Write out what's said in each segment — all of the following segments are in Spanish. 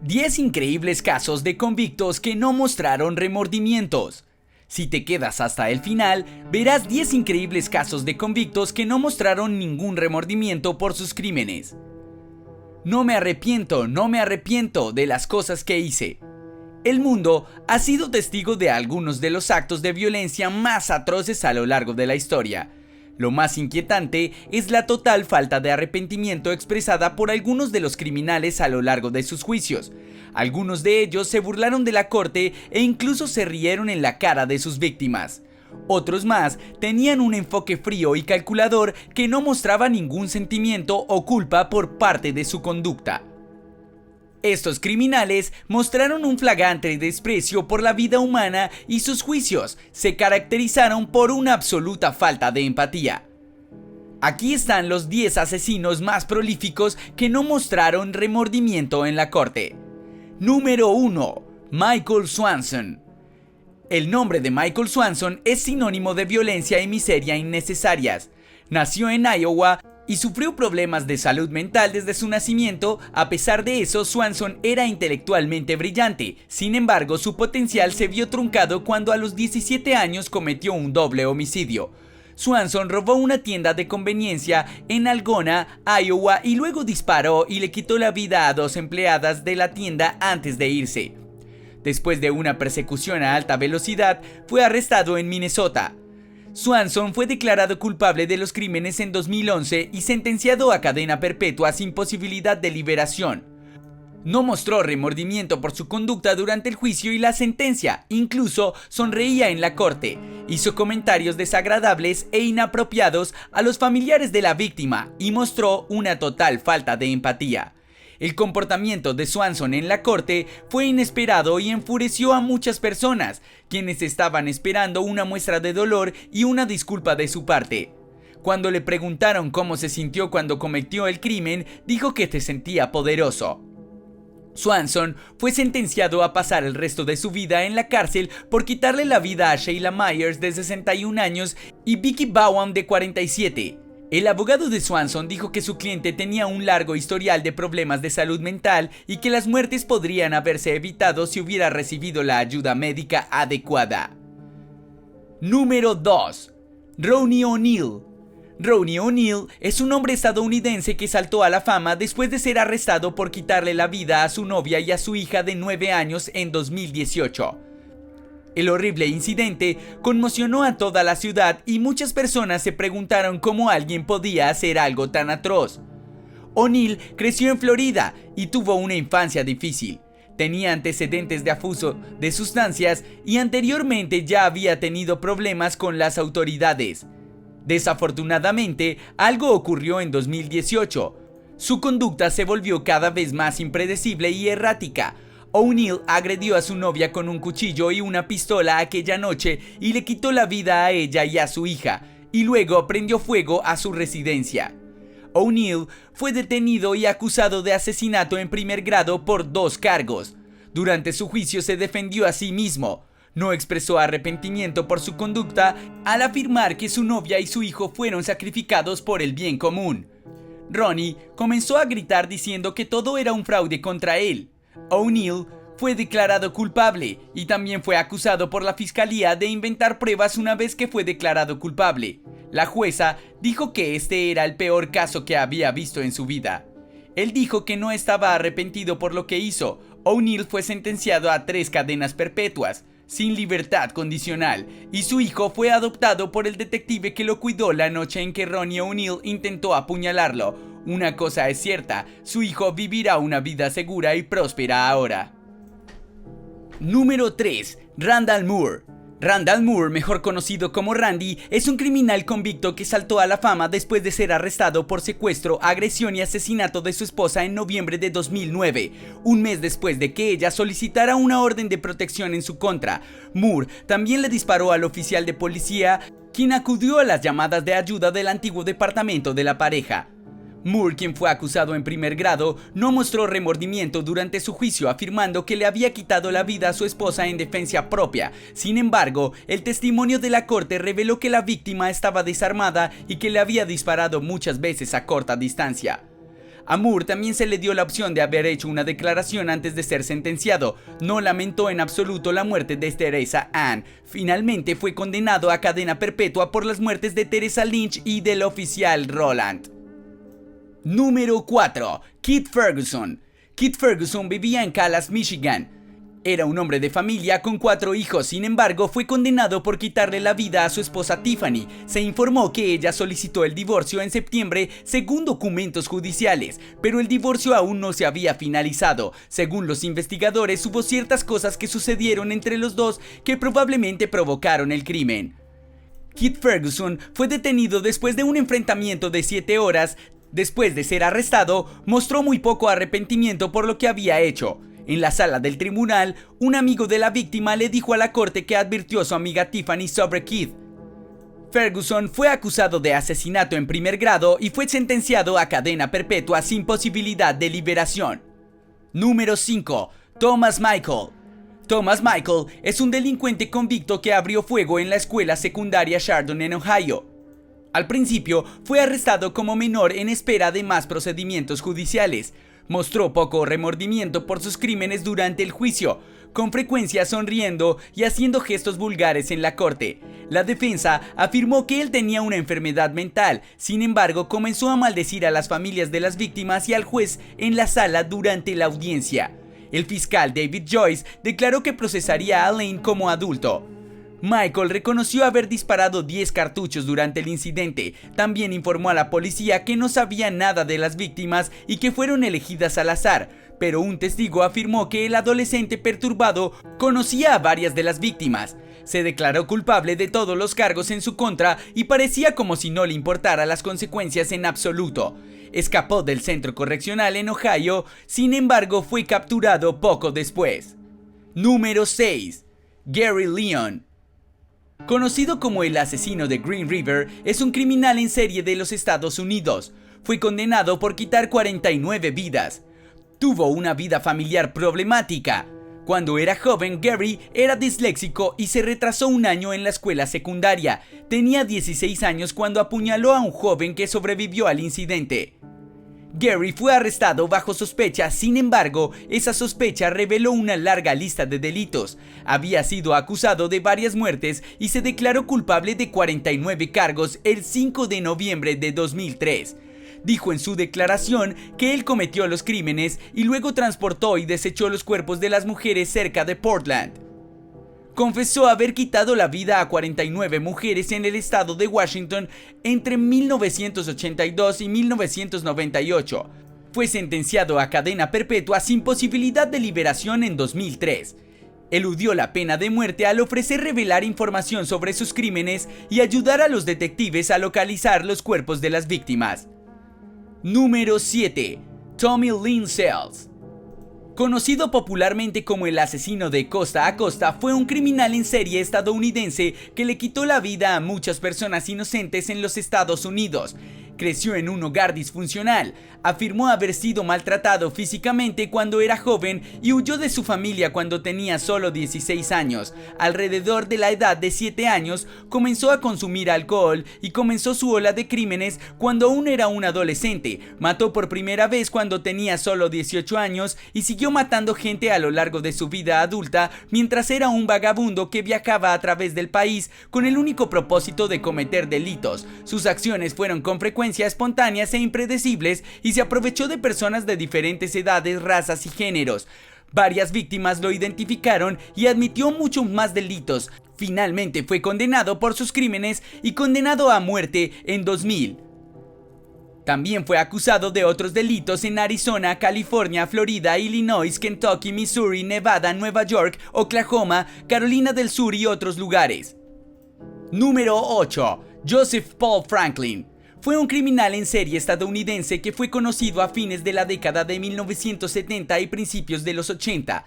10 increíbles casos de convictos que no mostraron remordimientos. Si te quedas hasta el final, verás 10 increíbles casos de convictos que no mostraron ningún remordimiento por sus crímenes. No me arrepiento de las cosas que hice. El mundo ha sido testigo de algunos de los actos de violencia más atroces a lo largo de la historia. Lo más inquietante es la total falta de arrepentimiento expresada por algunos de los criminales a lo largo de sus juicios. Algunos de ellos se burlaron de la corte e incluso se rieron en la cara de sus víctimas. Otros más tenían un enfoque frío y calculador que no mostraba ningún sentimiento o culpa por parte de su conducta. Estos criminales mostraron un flagrante desprecio por la vida humana y sus juicios se caracterizaron por una absoluta falta de empatía. Aquí están los 10 asesinos más prolíficos que no mostraron remordimiento en la corte. Número 1. Michael Swanson. El nombre de Michael Swanson es sinónimo de violencia y miseria innecesarias. Nació en Iowa y sufrió problemas de salud mental desde su nacimiento. A pesar de eso, Swanson era intelectualmente brillante. Sin embargo, su potencial se vio truncado cuando a los 17 años cometió un doble homicidio. Swanson robó una tienda de conveniencia en Algona, Iowa, y luego disparó y le quitó la vida a 2 empleadas de la tienda antes de irse. Después de una persecución a alta velocidad, fue arrestado en Minnesota. Swanson fue declarado culpable de los crímenes en 2011 y sentenciado a cadena perpetua sin posibilidad de liberación. No mostró remordimiento por su conducta durante el juicio y la sentencia, incluso sonreía en la corte. Hizo comentarios desagradables e inapropiados a los familiares de la víctima y mostró una total falta de empatía. El comportamiento de Swanson en la corte fue inesperado y enfureció a muchas personas, quienes estaban esperando una muestra de dolor y una disculpa de su parte. Cuando le preguntaron cómo se sintió cuando cometió el crimen, dijo que se sentía poderoso. Swanson fue sentenciado a pasar el resto de su vida en la cárcel por quitarle la vida a Sheila Myers, de 61 años, y Vicky Bowen, de 47. El abogado de Swanson dijo que su cliente tenía un largo historial de problemas de salud mental y que las muertes podrían haberse evitado si hubiera recibido la ayuda médica adecuada. Número 2. Ronnie O'Neill. Ronnie O'Neill es un hombre estadounidense que saltó a la fama después de ser arrestado por quitarle la vida a su novia y a su hija de 9 años en 2018. El horrible incidente conmocionó a toda la ciudad y muchas personas se preguntaron cómo alguien podía hacer algo tan atroz. O'Neill creció en Florida y tuvo una infancia difícil. Tenía antecedentes de abuso de sustancias y anteriormente ya había tenido problemas con las autoridades. Desafortunadamente, algo ocurrió en 2018. Su conducta se volvió cada vez más impredecible y errática. O'Neill agredió a su novia con un cuchillo y una pistola aquella noche y le quitó la vida a ella y a su hija, y luego prendió fuego a su residencia. O'Neill fue detenido y acusado de asesinato en primer grado por 2 cargos. Durante su juicio se defendió a sí mismo. No expresó arrepentimiento por su conducta al afirmar que su novia y su hijo fueron sacrificados por el bien común. Ronnie comenzó a gritar diciendo que todo era un fraude contra él. O'Neill fue declarado culpable y también fue acusado por la fiscalía de inventar pruebas una vez que fue declarado culpable. La jueza dijo que este era el peor caso que había visto en su vida. Él dijo que no estaba arrepentido por lo que hizo. O'Neill fue sentenciado a 3 cadenas perpetuas, sin libertad condicional, y su hijo fue adoptado por el detective que lo cuidó la noche en que Ronnie O'Neill intentó apuñalarlo. Una cosa es cierta, su hijo vivirá una vida segura y próspera ahora. Número 3. Randall Moore. Randall Moore, mejor conocido como Randy, es un criminal convicto que saltó a la fama después de ser arrestado por secuestro, agresión y asesinato de su esposa en noviembre de 2009, un mes después de que ella solicitara una orden de protección en su contra. Moore también le disparó al oficial de policía, quien acudió a las llamadas de ayuda del antiguo departamento de la pareja. Moore, quien fue acusado en primer grado, no mostró remordimiento durante su juicio, afirmando que le había quitado la vida a su esposa en defensa propia. Sin embargo, el testimonio de la corte reveló que la víctima estaba desarmada y que le había disparado muchas veces a corta distancia. A Moore también se le dio la opción de haber hecho una declaración antes de ser sentenciado. No lamentó en absoluto la muerte de Teresa Ann. Finalmente fue condenado a cadena perpetua por las muertes de Teresa Lynch y del oficial Roland. Número 4. Keith Ferguson. Keith Ferguson vivía en Calais, Michigan. Era un hombre de familia con 4 hijos, sin embargo fue condenado por quitarle la vida a su esposa Tiffany. Se informó que ella solicitó el divorcio en septiembre según documentos judiciales, pero el divorcio aún no se había finalizado. Según los investigadores, hubo ciertas cosas que sucedieron entre los dos que probablemente provocaron el crimen. Keith Ferguson fue detenido después de un enfrentamiento de 7 horas. Después de ser arrestado, mostró muy poco arrepentimiento por lo que había hecho. En la sala del tribunal, un amigo de la víctima le dijo a la corte que advirtió a su amiga Tiffany sobre Keith. Ferguson fue acusado de asesinato en primer grado y fue sentenciado a cadena perpetua sin posibilidad de liberación. Número 5. Thomas Michael. Thomas Michael es un delincuente convicto que abrió fuego en la escuela secundaria Chardon en Ohio. Al principio, fue arrestado como menor en espera de más procedimientos judiciales. Mostró poco remordimiento por sus crímenes durante el juicio, con frecuencia sonriendo y haciendo gestos vulgares en la corte. La defensa afirmó que él tenía una enfermedad mental, sin embargo comenzó a maldecir a las familias de las víctimas y al juez en la sala durante la audiencia. El fiscal David Joyce declaró que procesaría a Lane como adulto. Michael reconoció haber disparado 10 cartuchos durante el incidente. También informó a la policía que no sabía nada de las víctimas y que fueron elegidas al azar, pero un testigo afirmó que el adolescente perturbado conocía a varias de las víctimas. Se declaró culpable de todos los cargos en su contra y parecía como si no le importara las consecuencias en absoluto. Escapó del centro correccional en Ohio, sin embargo fue capturado poco después. Número 6. Gary Leon. Conocido como el asesino de Green River, es un criminal en serie de los Estados Unidos. Fue condenado por quitar 49 vidas. Tuvo una vida familiar problemática. Cuando era joven, Gary era disléxico y se retrasó un año en la escuela secundaria. Tenía 16 años cuando apuñaló a un joven que sobrevivió al incidente. Gary fue arrestado bajo sospecha, sin embargo, esa sospecha reveló una larga lista de delitos. Había sido acusado de varias muertes y se declaró culpable de 49 cargos el 5 de noviembre de 2003. Dijo en su declaración que él cometió los crímenes y luego transportó y desechó los cuerpos de las mujeres cerca de Portland. Confesó haber quitado la vida a 49 mujeres en el estado de Washington entre 1982 y 1998. Fue sentenciado a cadena perpetua sin posibilidad de liberación en 2003. Eludió la pena de muerte al ofrecer revelar información sobre sus crímenes y ayudar a los detectives a localizar los cuerpos de las víctimas. Número 7. Tommy Lynn Sells. Conocido popularmente como el asesino de Costa a Costa, fue un criminal en serie estadounidense que le quitó la vida a muchas personas inocentes en los Estados Unidos. Creció en un hogar disfuncional, afirmó haber sido maltratado físicamente cuando era joven y huyó de su familia cuando tenía solo 16 años. Alrededor de la edad de 7 años comenzó a consumir alcohol y comenzó su ola de crímenes cuando aún era un adolescente. Mató por primera vez cuando tenía solo 18 años y siguió matando gente a lo largo de su vida adulta mientras era un vagabundo que viajaba a través del país con el único propósito de cometer delitos. Sus acciones fueron con frecuencia espontáneas e impredecibles y se aprovechó de personas de diferentes edades, razas y géneros. Varias víctimas lo identificaron y admitió muchos más delitos. Finalmente fue condenado por sus crímenes y condenado a muerte en 2000. También fue acusado de otros delitos en Arizona, California, Florida, Illinois, Kentucky, Missouri, Nevada, Nueva York, Oklahoma, Carolina del Sur y otros lugares. Número 8. Joseph Paul Franklin. Fue un criminal en serie estadounidense que fue conocido a fines de la década de 1970 y principios de los 80.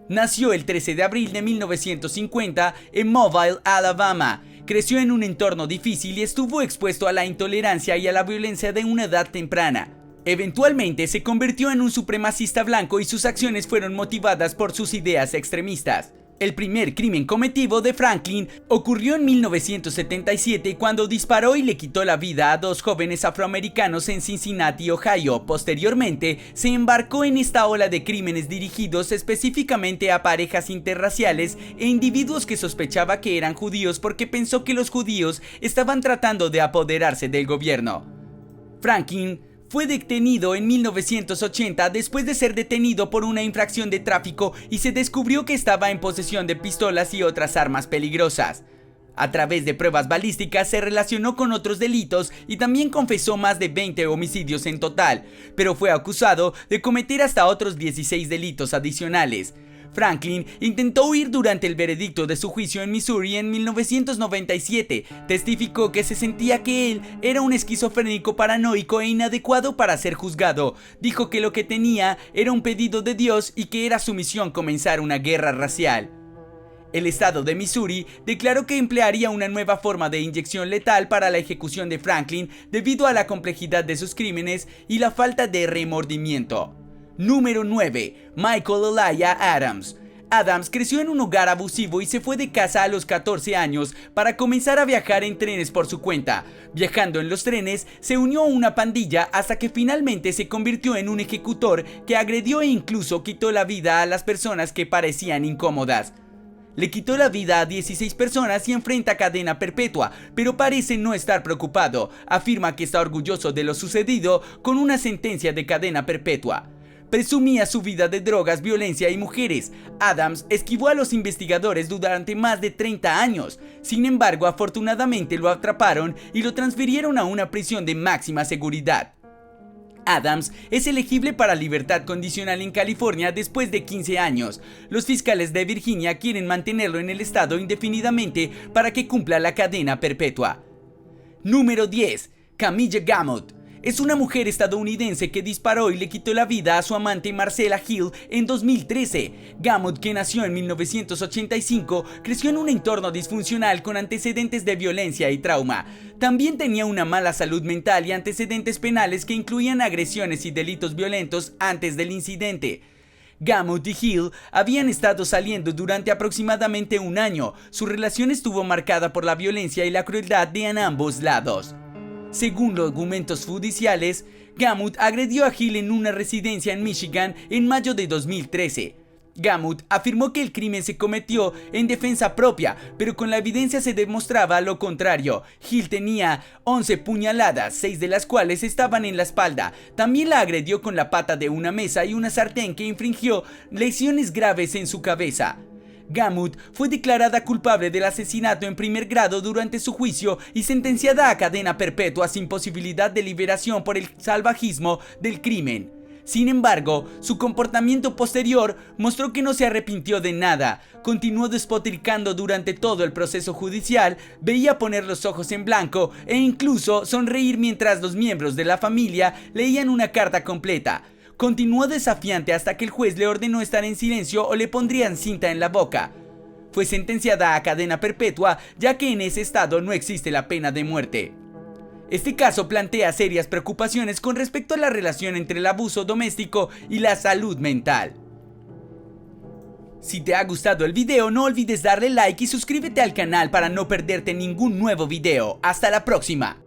Nació el 13 de abril de 1950 en Mobile, Alabama. Creció en un entorno difícil y estuvo expuesto a la intolerancia y a la violencia de una edad temprana. Eventualmente se convirtió en un supremacista blanco y sus acciones fueron motivadas por sus ideas extremistas. El primer crimen cometido de Franklin ocurrió en 1977 cuando disparó y le quitó la vida a dos jóvenes afroamericanos en Cincinnati, Ohio. Posteriormente, se embarcó en esta ola de crímenes dirigidos específicamente a parejas interraciales e individuos que sospechaba que eran judíos porque pensó que los judíos estaban tratando de apoderarse del gobierno. Franklin fue detenido en 1980 después de ser detenido por una infracción de tráfico y se descubrió que estaba en posesión de pistolas y otras armas peligrosas. A través de pruebas balísticas se relacionó con otros delitos y también confesó más de 20 homicidios en total, pero fue acusado de cometer hasta otros 16 delitos adicionales. Franklin intentó huir durante el veredicto de su juicio en Missouri en 1997. Testificó que se sentía que él era un esquizofrénico paranoico e inadecuado para ser juzgado. Dijo que lo que tenía era un pedido de Dios y que era su misión comenzar una guerra racial. El estado de Missouri declaró que emplearía una nueva forma de inyección letal para la ejecución de Franklin debido a la complejidad de sus crímenes y la falta de remordimiento. Número 9. Michael Elijah Adams. Adams creció en un hogar abusivo y se fue de casa a los 14 años para comenzar a viajar en trenes por su cuenta. Viajando en los trenes, se unió a una pandilla hasta que finalmente se convirtió en un ejecutor que agredió e incluso quitó la vida a las personas que parecían incómodas. Le quitó la vida a 16 personas y enfrenta cadena perpetua, pero parece no estar preocupado. Afirma que está orgulloso de lo sucedido con una sentencia de cadena perpetua. Presumía su vida de drogas, violencia y mujeres. Adams esquivó a los investigadores durante más de 30 años. Sin embargo, afortunadamente lo atraparon y lo transfirieron a una prisión de máxima seguridad. Adams es elegible para libertad condicional en California después de 15 años. Los fiscales de Virginia quieren mantenerlo en el estado indefinidamente para que cumpla la cadena perpetua. Número 10. Camilla Gammott. Es una mujer estadounidense que disparó y le quitó la vida a su amante Marcella Hill en 2013. Gammott, que nació en 1985, creció en un entorno disfuncional con antecedentes de violencia y trauma. También tenía una mala salud mental y antecedentes penales que incluían agresiones y delitos violentos antes del incidente. Gammott y Hill habían estado saliendo durante aproximadamente un año. Su relación estuvo marcada por la violencia y la crueldad de ambos lados. Según los documentos judiciales, Gammott agredió a Hill en una residencia en Michigan en mayo de 2013. Gammott afirmó que el crimen se cometió en defensa propia, pero con la evidencia se demostraba lo contrario. Hill tenía 11 puñaladas, 6 de las cuales estaban en la espalda. También la agredió con la pata de una mesa y una sartén que infringió lesiones graves en su cabeza. Gammott fue declarada culpable del asesinato en primer grado durante su juicio y sentenciada a cadena perpetua sin posibilidad de liberación por el salvajismo del crimen. Sin embargo, su comportamiento posterior mostró que no se arrepintió de nada. Continuó despotricando durante todo el proceso judicial, veía poner los ojos en blanco e incluso sonreír mientras los miembros de la familia leían una carta completa. Continuó desafiante hasta que el juez le ordenó estar en silencio o le pondrían cinta en la boca. Fue sentenciada a cadena perpetua, ya que en ese estado no existe la pena de muerte. Este caso plantea serias preocupaciones con respecto a la relación entre el abuso doméstico y la salud mental. Si te ha gustado el video, no olvides darle like y suscríbete al canal para no perderte ningún nuevo video. ¡Hasta la próxima!